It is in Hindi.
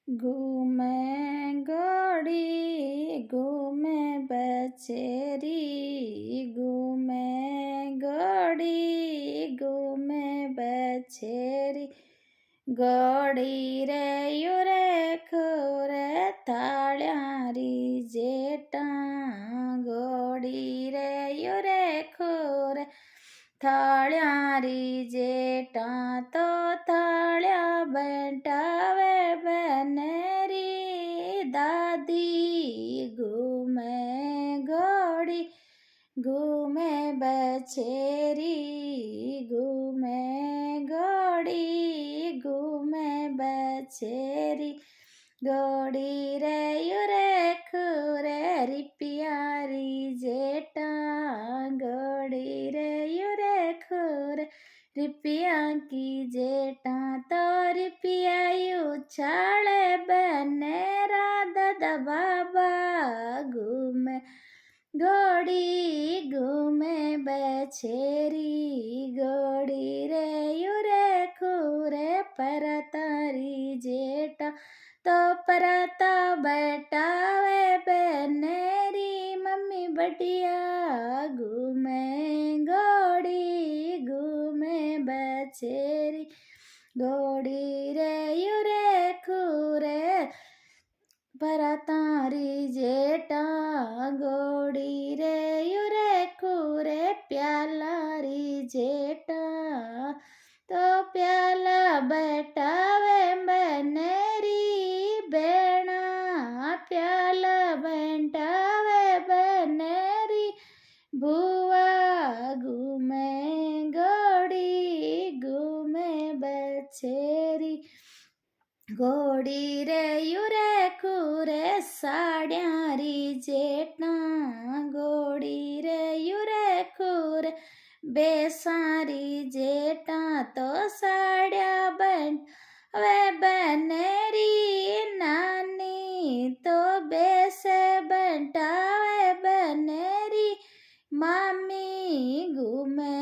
घूमे घोड़ी घूमे बछेरी, घूमे घोड़ी घूमे बछेरी। घोड़ी रे युरे खुरे थाळ्यारी जेटा, घोड़ी रे युरे खुरे थाळ्यारी जेटा। तो थाळ्या बैठावे बनेरी दादी, घूमे घोड़ी घूमे बछेरी, घूमे घोड़ी घूमे बछेरी। घोड़ी रे युरे खुरे रिपियारी जेटा, घोड़ी रे युरे खुरे रिपिया की जेटा। तो रिपिया उछाले बनेरा दादा बाबा, घूमे घोड़ी घूमे बछेरी। घोड़ी रे युरे खुरे परतारी जेटा, तो परता बैठावे बनेरी मम्मी बढ़िया। घूमे घोड़ी घूमे बछेरी, घोड़ी रे युरे खुरे परतारी जेटा। घोड़ी रे युरे खुरे प्यालारी जेटा, तो प्याला बैठावे बनेरी बेणा। प्याला बैठावे बनेरी बुआ, घूमे घोड़ी घूमे बछेरी। घोड़ी रे युरे खुरे साड्यारी जेटा, घोड़ी रे युरे खुरे बेसारी जेटा। तो साड्या बन वे बनेरी नानी, तो बेसे बैठावे बनेरी मामी। घूमे